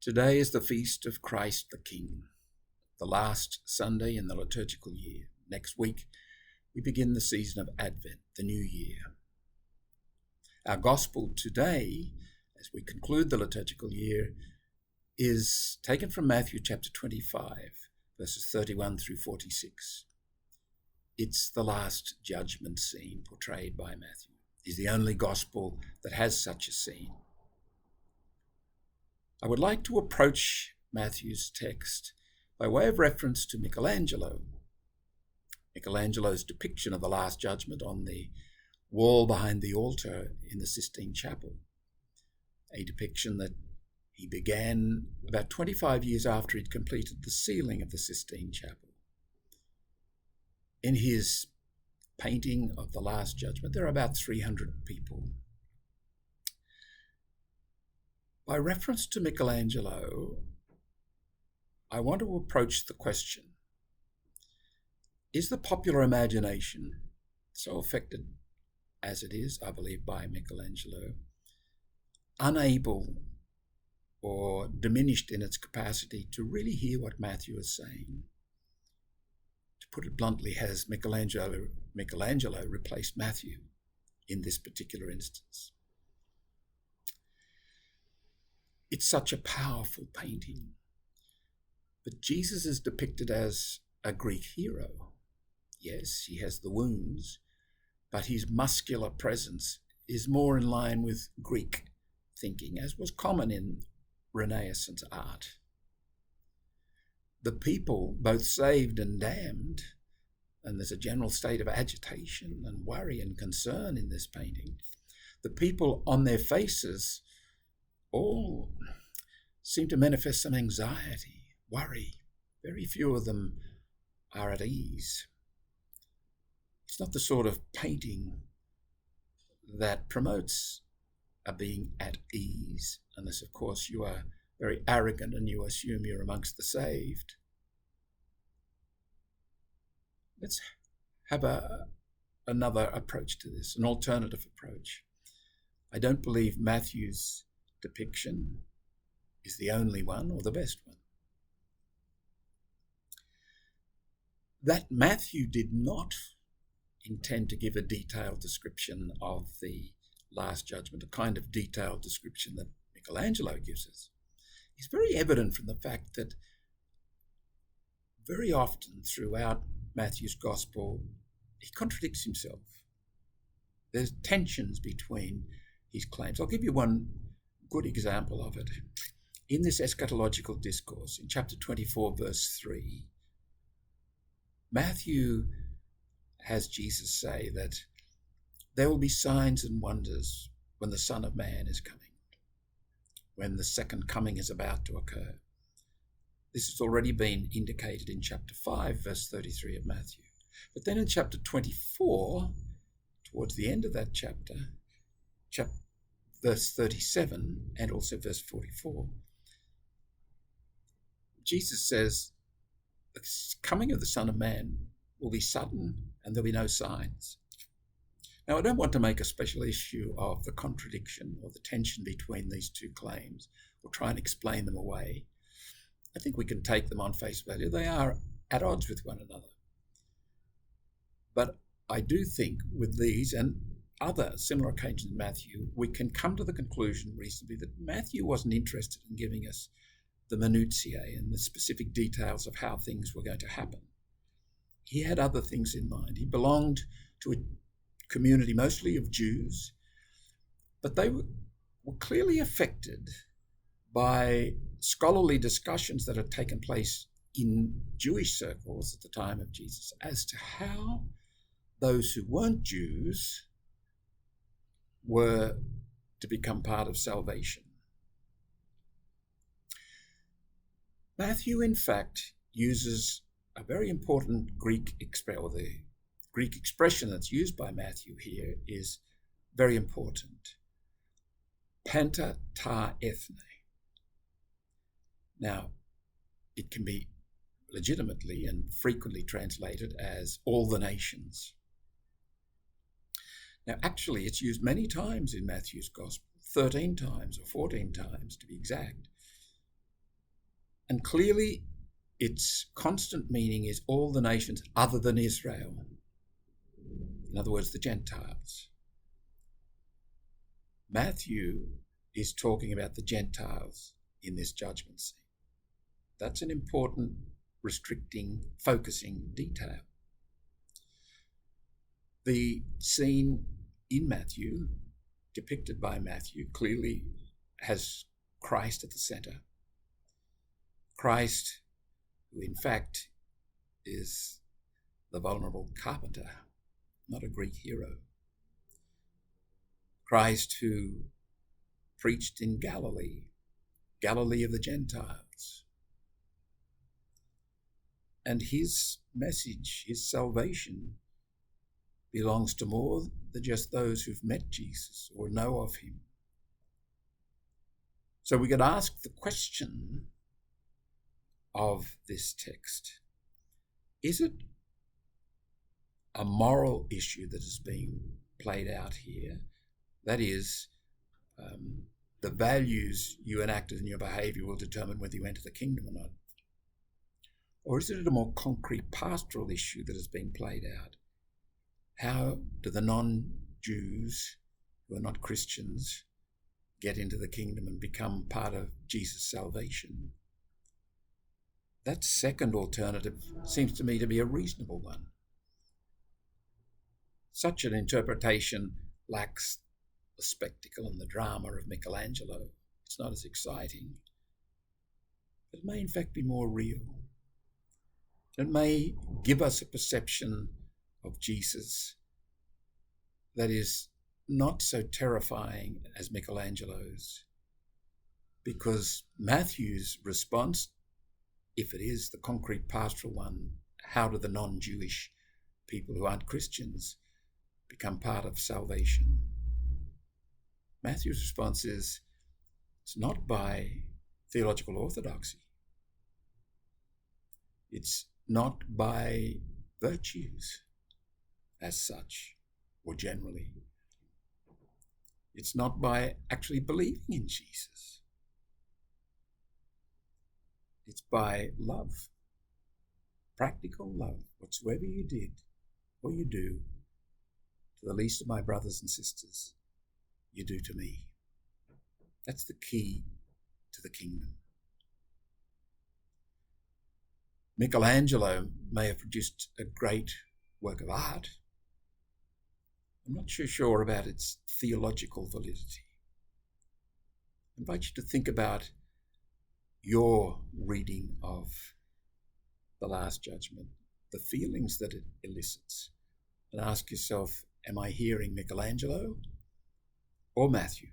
Today is the feast of Christ the King, the last Sunday in the liturgical year. Next week, we begin the season of Advent, the new year. Our gospel today, as we conclude the liturgical year, is taken from Matthew chapter 25, verses 31 through 46. It's the last judgment scene portrayed by Matthew. It's the only gospel that has such a scene. I would like to approach Matthew's text by way of reference to Michelangelo. Michelangelo's depiction of the Last Judgment on the wall behind the altar in the Sistine Chapel, a depiction that he began about 25 years after he'd completed the ceiling of the Sistine Chapel. In his painting of the Last Judgment, there are about 300 people. By reference to Michelangelo, I want to approach the question, is the popular imagination, so affected as it is, I believe, by Michelangelo, unable or diminished in its capacity to really hear what Matthew is saying? To put it bluntly, has Michelangelo replaced Matthew in this particular instance? It's such a powerful painting. But Jesus is depicted as a Greek hero. Yes, he has the wounds, but his muscular presence is more in line with Greek thinking, as was common in Renaissance art. The people, both saved and damned, and there's a general state of agitation and worry and concern in this painting. The people on their faces all seem to manifest some anxiety, worry. Very few of them are at ease. It's not the sort of painting that promotes a being at ease, unless, of course, you are very arrogant and you assume you're amongst the saved. Let's have another approach to this, an alternative approach. I don't believe Matthew's depiction is the only one or the best one. That Matthew did not intend to give a detailed description of the Last Judgment, a kind of detailed description that Michelangelo gives us, is very evident from the fact that very often throughout Matthew's Gospel, he contradicts himself. There's tensions between his claims. I'll give you one good example of it. In this eschatological discourse, in chapter 24, verse 3, Matthew has Jesus say that there will be signs and wonders when the Son of Man is coming, when the second coming is about to occur. This has already been indicated in chapter 5, verse 33 of Matthew. But then in chapter 24, towards the end of that chapter, verse 37 and also verse 44, Jesus says, the coming of the Son of Man will be sudden and there'll be no signs. Now, I don't want to make a special issue of the contradiction or the tension between these two claims or try and explain them away. I think we can take them on face value. They are at odds with one another. But I do think with these and other similar occasions in Matthew, we can come to the conclusion reasonably that Matthew wasn't interested in giving us the minutiae and the specific details of how things were going to happen. He had other things in mind. He belonged to a community mostly of Jews, but they were clearly affected by scholarly discussions that had taken place in Jewish circles at the time of Jesus as to how those who weren't Jews were to become part of salvation. Matthew, in fact, uses a very important Greek expression, or the Greek expression that's used by Matthew here is very important. Panta ta ethne. Now, it can be legitimately and frequently translated as all the nations. Now, actually, it's used many times in Matthew's Gospel, 13 times or 14 times to be exact. And clearly its constant meaning is all the nations other than Israel. In other words, the Gentiles. Matthew is talking about the Gentiles in this judgment scene. That's an important, restricting, focusing detail. The scene in Matthew, depicted by Matthew, clearly has Christ at the center. Christ, who in fact is the vulnerable carpenter, not a Greek hero. Christ who preached in Galilee, Galilee of the Gentiles. And his message, his salvation, belongs to more than just those who've met Jesus or know of him. So we could ask the question of this text: is it a moral issue that is being played out here? That is, the values you enact in your behaviour will determine whether you enter the kingdom or not. Or is it a more concrete pastoral issue that is being played out? How do the non-Jews, who are not Christians, get into the kingdom and become part of Jesus' salvation? That second alternative seems to me to be a reasonable one. Such an interpretation lacks the spectacle and the drama of Michelangelo. It's not as exciting. But it may in fact be more real. It may give us a perception of Jesus that is not so terrifying as Michelangelo's, because Matthew's response, if it is the concrete pastoral one, how do the non-Jewish people who aren't Christians become part of salvation? Matthew's response is, it's not by theological orthodoxy. It's not by virtues as such, or generally. It's not by actually believing in Jesus. It's by love, practical love. Whatsoever you did or you do to the least of my brothers and sisters, you do to me. That's the key to the kingdom. Michelangelo may have produced a great work of art. I'm not too sure about its theological validity. I invite you to think about your reading of the Last Judgment, the feelings that it elicits, and ask yourself, am I hearing Michelangelo or Matthew?